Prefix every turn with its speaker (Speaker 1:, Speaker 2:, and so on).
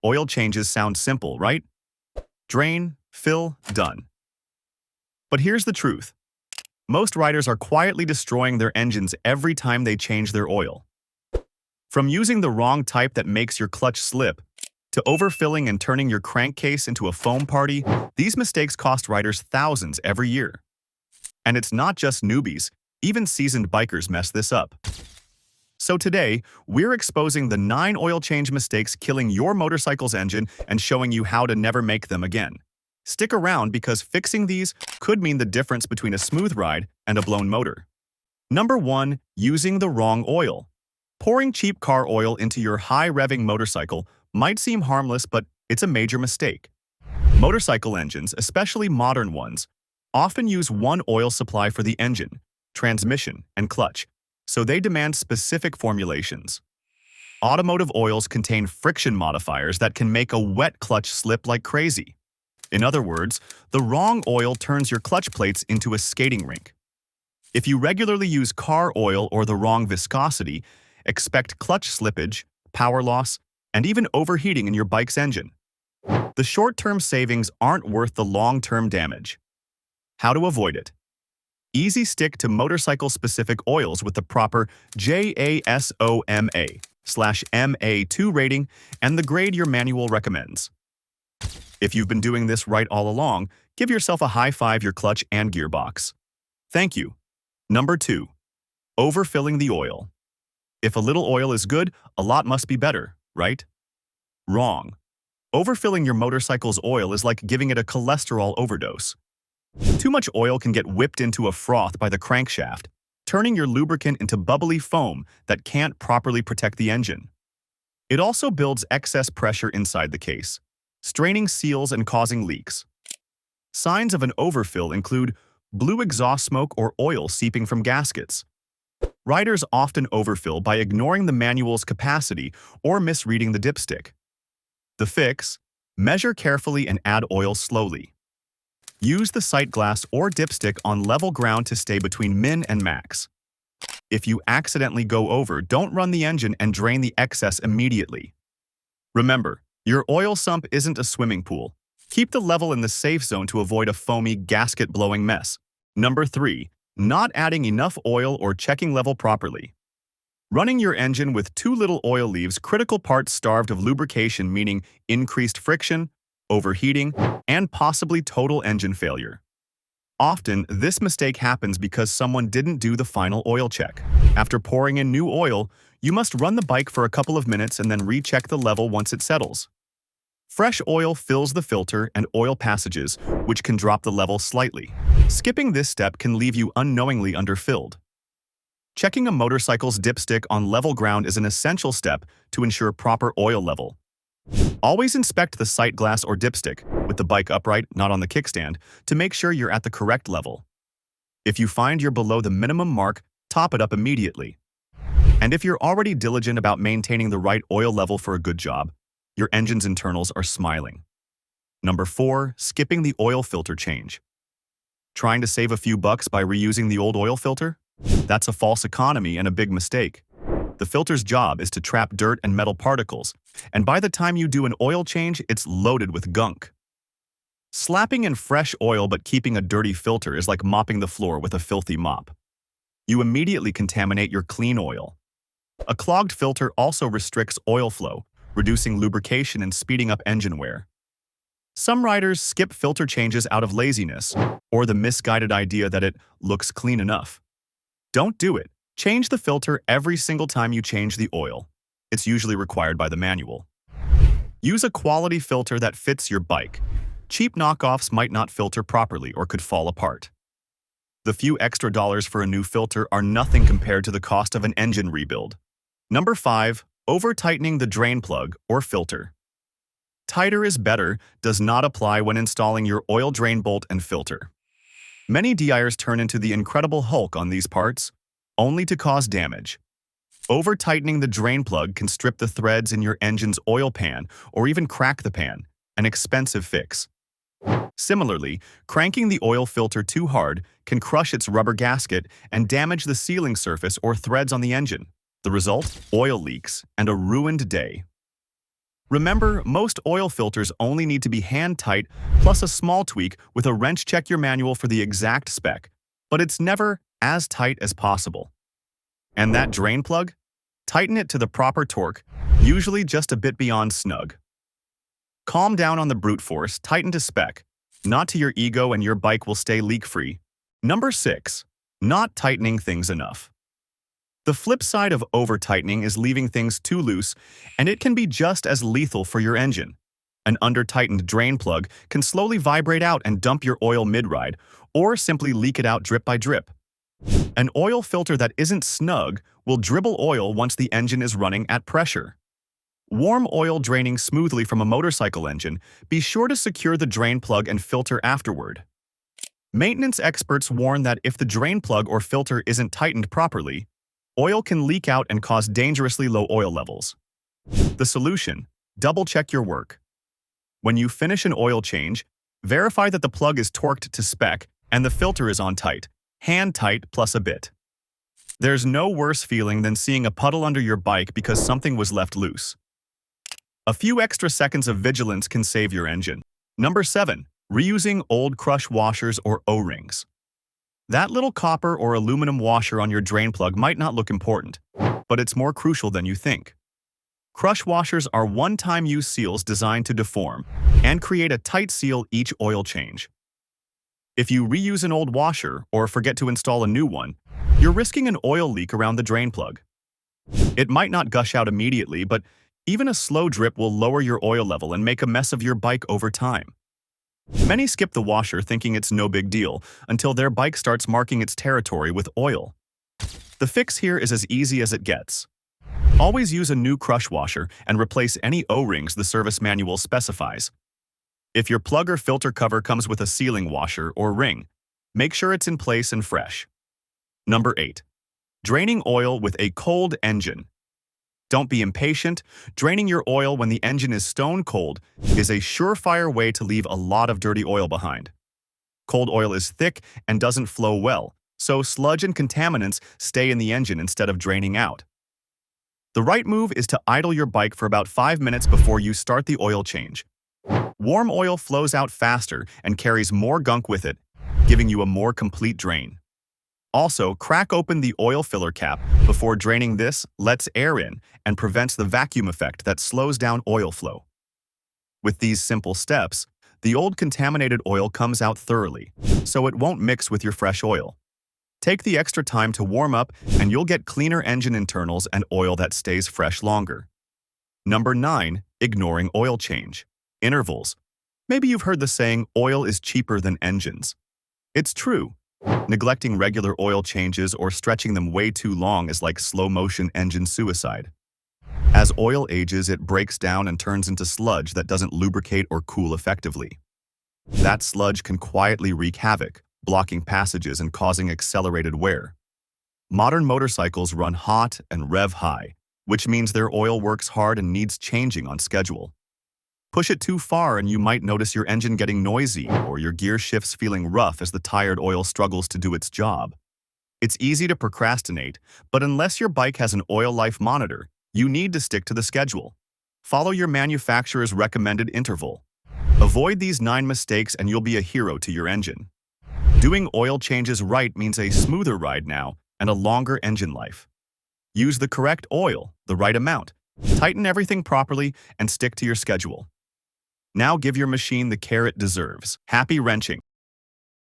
Speaker 1: oil changes sound simple, right? Drain, fill, done. But here's the truth. Most riders are quietly destroying their engines every time they change their oil. From using the wrong type that makes your clutch slip, to overfilling and turning your crankcase into a foam party, these mistakes cost riders thousands every year. And it's not just newbies, even seasoned bikers mess this up. So today, we're exposing the 9 oil change mistakes killing your motorcycle's engine and showing you how to never make them again. Stick around because fixing these could mean the difference between a smooth ride and a blown motor. Number 1. Using the wrong oil. Pouring cheap car oil into your high-revving motorcycle might seem harmless, but it's a major mistake. Motorcycle engines, especially modern ones, often use one oil supply for the engine, transmission, and clutch, so they demand specific formulations. Automotive oils contain friction modifiers that can make a wet clutch slip like crazy. In other words, the wrong oil turns your clutch plates into a skating rink. If you regularly use car oil or the wrong viscosity, expect clutch slippage, power loss, and even overheating in your bike's engine. The short-term savings aren't worth the long-term damage. How to avoid it? Easy stick to motorcycle-specific oils with the proper JASOMA/MA2 rating and the grade your manual recommends. If you've been doing this right all along, give yourself a high five your clutch and gearbox. Thank you. Number 2. Overfilling the oil. If a little oil is good, a lot must be better, right? Wrong. Overfilling your motorcycle's oil is like giving it a cholesterol overdose. Too much oil can get whipped into a froth by the crankshaft, turning your lubricant into bubbly foam that can't properly protect the engine. It also builds excess pressure inside the case, straining seals and causing leaks. Signs of an overfill include blue exhaust smoke or oil seeping from gaskets. Riders often overfill by ignoring the manual's capacity or misreading the dipstick. The fix: measure carefully and add oil slowly. Use the sight glass or dipstick on level ground to stay between min and max. If you accidentally go over, don't run the engine and drain the excess immediately. Remember, your oil sump isn't a swimming pool. Keep the level in the safe zone to avoid a foamy, gasket-blowing mess. Number 3. Not adding enough oil or checking level properly. Running your engine with too little oil leaves critical parts starved of lubrication, meaning increased friction, overheating, and possibly total engine failure. Often, this mistake happens because someone didn't do the final oil check. After pouring in new oil, you must run the bike for a couple of minutes and then recheck the level once it settles. Fresh oil fills the filter and oil passages, which can drop the level slightly. Skipping this step can leave you unknowingly underfilled. Checking a motorcycle's dipstick on level ground is an essential step to ensure proper oil level. Always inspect the sight glass or dipstick, with the bike upright, not on the kickstand, to make sure you're at the correct level. If you find you're below the minimum mark, top it up immediately. And if you're already diligent about maintaining the right oil level for a good job, your engine's internals are smiling. Number 4. Skipping the oil filter change. Trying to save a few bucks by reusing the old oil filter? That's a false economy and a big mistake. The filter's job is to trap dirt and metal particles, and by the time you do an oil change, it's loaded with gunk. Slapping in fresh oil but keeping a dirty filter is like mopping the floor with a filthy mop. You immediately contaminate your clean oil. A clogged filter also restricts oil flow, reducing lubrication and speeding up engine wear. Some riders skip filter changes out of laziness or the misguided idea that it looks clean enough. Don't do it. Change the filter every single time you change the oil. It's usually required by the manual. Use a quality filter that fits your bike. Cheap knockoffs might not filter properly or could fall apart. The few extra dollars for a new filter are nothing compared to the cost of an engine rebuild. Number 5. Over-tightening the drain plug or filter. Tighter is better does not apply when installing your oil drain bolt and filter. Many DIers turn into the Incredible Hulk on these parts, only to cause damage. Over-tightening the drain plug can strip the threads in your engine's oil pan or even crack the pan, an expensive fix. Similarly, cranking the oil filter too hard can crush its rubber gasket and damage the sealing surface or threads on the engine. The result? Oil leaks and a ruined day. Remember, most oil filters only need to be hand tight plus a small tweak with a wrench. Check your manual for the exact spec, but it's never as tight as possible. And that drain plug? Tighten it to the proper torque, usually just a bit beyond snug. Calm down on the brute force, tighten to spec, not to your ego, and your bike will stay leak-free. Number 6. Not tightening things enough. The flip side of over-tightening is leaving things too loose, and it can be just as lethal for your engine. An under-tightened drain plug can slowly vibrate out and dump your oil mid-ride, or simply leak it out drip by drip. An oil filter that isn't snug will dribble oil once the engine is running at pressure. Warm oil draining smoothly from a motorcycle engine, be sure to secure the drain plug and filter afterward. Maintenance experts warn that if the drain plug or filter isn't tightened properly, oil can leak out and cause dangerously low oil levels. The solution: double-check your work. When you finish an oil change, verify that the plug is torqued to spec and the filter is on tight, hand tight plus a bit. There's no worse feeling than seeing a puddle under your bike because something was left loose. A few extra seconds of vigilance can save your engine. Number 7. Reusing old crush washers or O-rings. That little copper or aluminum washer on your drain plug might not look important, but it's more crucial than you think. Crush washers are one-time use seals designed to deform and create a tight seal each oil change. If you reuse an old washer or forget to install a new one, you're risking an oil leak around the drain plug. It might not gush out immediately, but even a slow drip will lower your oil level and make a mess of your bike over time. Many skip the washer thinking it's no big deal until their bike starts marking its territory with oil. The fix here is as easy as it gets. Always use a new crush washer and replace any O-rings the service manual specifies. If your plug or filter cover comes with a sealing washer or ring, make sure it's in place and fresh. Number 8. Draining oil with a cold engine. Don't be impatient. Draining your oil when the engine is stone cold is a surefire way to leave a lot of dirty oil behind. Cold oil is thick and doesn't flow well, so sludge and contaminants stay in the engine instead of draining out. The right move is to idle your bike for about 5 minutes before you start the oil change. Warm oil flows out faster and carries more gunk with it, giving you a more complete drain. Also, crack open the oil filler cap before draining. This lets air in and prevents the vacuum effect that slows down oil flow. With these simple steps, the old contaminated oil comes out thoroughly, so it won't mix with your fresh oil. Take the extra time to warm up and you'll get cleaner engine internals and oil that stays fresh longer. Number 9. Ignoring oil change. Intervals. Maybe you've heard the saying, oil is cheaper than engines. It's true. Neglecting regular oil changes or stretching them way too long is like slow-motion engine suicide. As oil ages, it breaks down and turns into sludge that doesn't lubricate or cool effectively. That sludge can quietly wreak havoc, blocking passages and causing accelerated wear. Modern motorcycles run hot and rev high, which means their oil works hard and needs changing on schedule. Push it too far and you might notice your engine getting noisy or your gear shifts feeling rough as the tired oil struggles to do its job. It's easy to procrastinate, but unless your bike has an oil life monitor, you need to stick to the schedule. Follow your manufacturer's recommended interval. Avoid these 9 mistakes and you'll be a hero to your engine. Doing oil changes right means a smoother ride now and a longer engine life. Use the correct oil, the right amount. Tighten everything properly and stick to your schedule. Now give your machine the care it deserves. Happy wrenching!